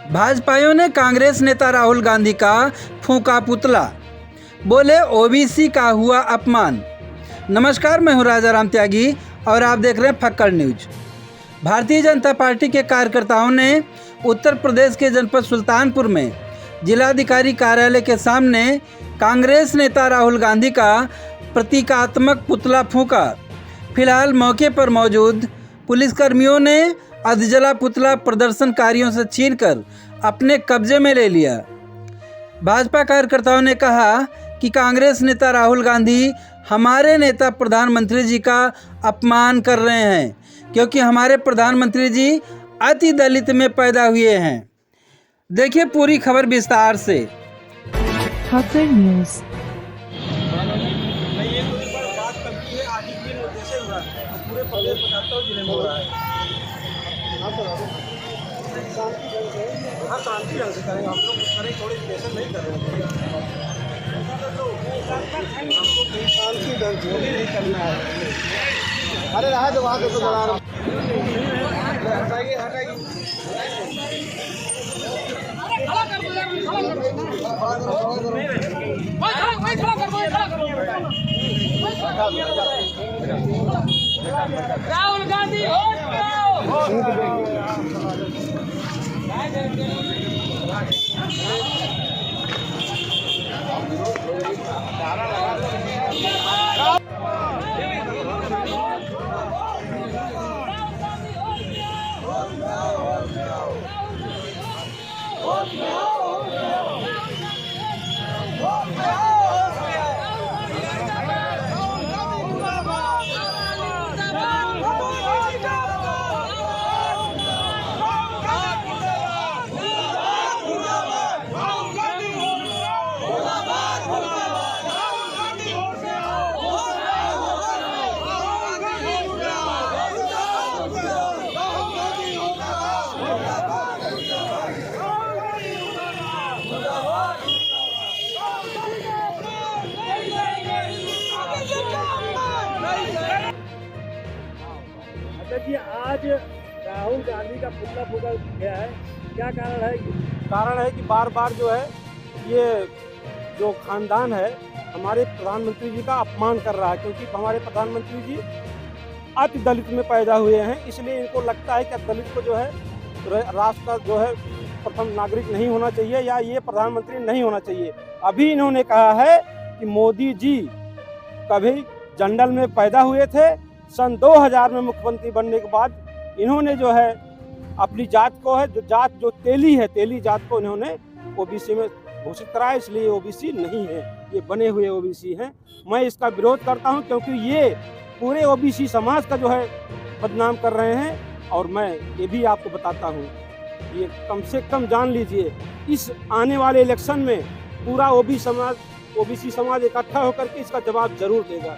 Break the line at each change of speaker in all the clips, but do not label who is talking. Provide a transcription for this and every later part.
भाजपाइयों ने कांग्रेस नेता राहुल गांधी का फूंका पुतला, बोले ओबीसी का हुआ अपमान। नमस्कार, मैं हूं राजा राम त्यागी और आप देख रहे हैं फक्कड़ न्यूज। भारतीय जनता पार्टी के कार्यकर्ताओं ने उत्तर प्रदेश के जनपद सुल्तानपुर में जिलाधिकारी कार्यालय के सामने कांग्रेस नेता राहुल गांधी का प्रतीकात्मक पुतला फूंका। फिलहाल मौके पर मौजूद पुलिसकर्मियों ने अधजला पुतला प्रदर्शनकारियों से छीनकर अपने कब्जे में ले लिया। भाजपा कार्यकर्ताओं ने कहा कि कांग्रेस नेता राहुल गांधी हमारे नेता प्रधानमंत्री जी का अपमान कर रहे हैं, क्योंकि हमारे प्रधानमंत्री जी अति दलित में पैदा हुए हैं। देखिए पूरी खबर विस्तार से।
फक्कड़ न्यूज।
पूरे प्रदेश बताता हूँ जिले में हो रहा है। हाँ, शांति ढंग से करेंगे हम लोग, करें थोड़ी प्रेशर नहीं कर रहे हैं। हमको कहीं शांति ढंग से नहीं करना है। अरे रहा जो वहाँ देखो जला रहा, हटाइए हटाइए।
राहुल गांधी
जी, आज राहुल गांधी का पुतला फूंका गया है। क्या कारण है? कारण है कि बार बार जो है ये जो खानदान है हमारे प्रधानमंत्री जी का अपमान कर रहा है, क्योंकि हमारे प्रधानमंत्री जी अति दलित में पैदा हुए हैं। इसलिए इनको लगता है कि दलित को जो है राष्ट्र का जो है प्रथम नागरिक नहीं होना चाहिए या ये प्रधानमंत्री नहीं होना चाहिए। अभी इन्होंने कहा है कि मोदी जी कभी जंगल में पैदा हुए थे। सन 2000 में मुख्यमंत्री बनने के बाद इन्होंने जो है अपनी जात को है जो तेली है, तेली जात को इन्होंने ओबीसी में घोषित कराया, इसलिए ओबीसी नहीं है, ये बने हुए ओबीसी हैं। मैं इसका विरोध करता हूं, क्योंकि ये पूरे ओबीसी समाज का जो है बदनाम कर रहे हैं। और मैं ये भी आपको बताता हूं, ये कम से कम जान लीजिए, इस आने वाले इलेक्शन में पूरा ओबीसी समाज इकट्ठा होकर के इसका जवाब जरूर देगा।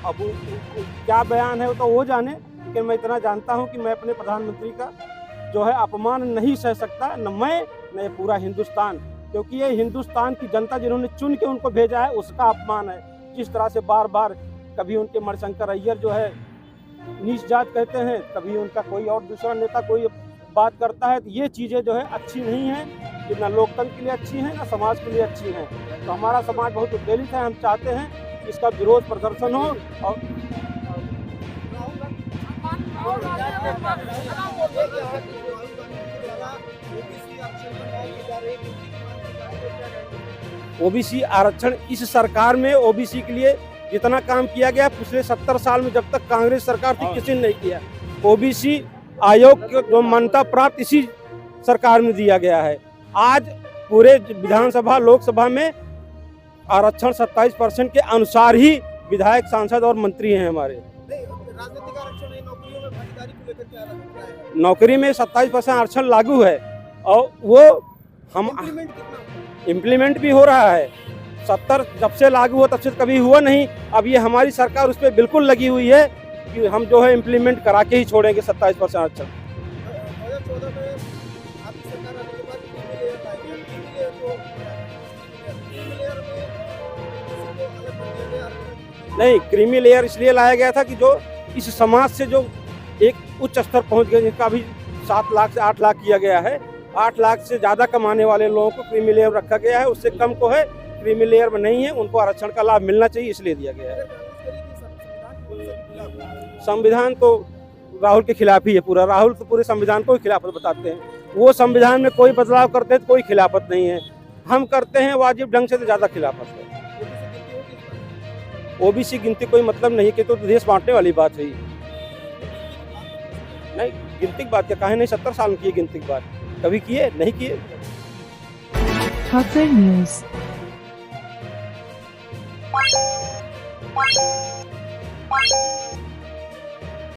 अब क्या बयान है तो वो जाने, लेकिन मैं इतना जानता हूं कि मैं अपने प्रधानमंत्री का जो है अपमान नहीं सह सकता, न मैं न पूरा हिंदुस्तान, क्योंकि ये हिंदुस्तान की जनता जिन्होंने चुन के उनको भेजा है उसका अपमान है। जिस तरह से बार बार कभी उनके मणिशंकर अय्यर जो है नीच जात कहते हैं, कभी उनका कोई और दूसरा नेता कोई बात करता है, तो ये चीज़ें जो है अच्छी नहीं हैं, कि ना लोकतंत्र के लिए अच्छी हैं ना समाज के लिए अच्छी हैं। तो हमारा समाज बहुत उत्तेजित है, हम चाहते हैं इसका विरोध प्रदर्शन हो। और ओबीसी आरक्षण इस सरकार में ओबीसी के लिए जितना काम किया गया पिछले 70 साल में जब तक कांग्रेस सरकार थी किसी ने नहीं किया। ओबीसी आयोग जो मान्यता प्राप्त इसी सरकार में दिया गया है। आज पूरे विधानसभा लोकसभा में आरक्षण 27% के अनुसार ही विधायक, सांसद और मंत्री हैं हमारे।
राजनीतिक आरक्षण नहीं, नौकरियों में भागीदारी को लेकर क्या है?
नौकरी में 27% आरक्षण लागू है और वो हम इम्प्लीमेंट भी हो रहा है। 70 जब से लागू हुआ तब से कभी हुआ नहीं। अब ये हमारी सरकार उस पर बिल्कुल लगी हुई है कि हम जो है इम्प्लीमेंट करा के ही छोड़ेंगे 27% आरक्षण।
2014 में आपकी सरकार आने के बाद टीवी लेयर में
नहीं, क्रीमी लेयर इसलिए लाया गया था कि जो इस समाज से जो एक उच्च स्तर पहुंच गए, जिनका भी 7 लाख से 8 लाख किया गया है, 8 लाख से ज़्यादा कमाने वाले लोगों को क्रीमी लेयर रखा गया है, उससे कम को है क्रीमी लेयर में नहीं है, उनको आरक्षण का लाभ मिलना चाहिए, इसलिए दिया गया है। संविधान तो राहुल के खिलाफ ही है पूरा, राहुल तो पूरे संविधान को ही खिलाफत बताते हैं। वो संविधान में कोई बदलाव करते हैं तो कोई खिलाफत नहीं है, हम करते हैं वाजिब ढंग से तो ज़्यादा खिलाफत है। ओबीसी गिनती कोई मतलब नहीं कि तो देश बांटने वाली बात है। नहीं, गिनती की बात क्या, काहे नहीं 70 साल में की गिनती की बात, कभी किए नहीं किए।
Hakar News.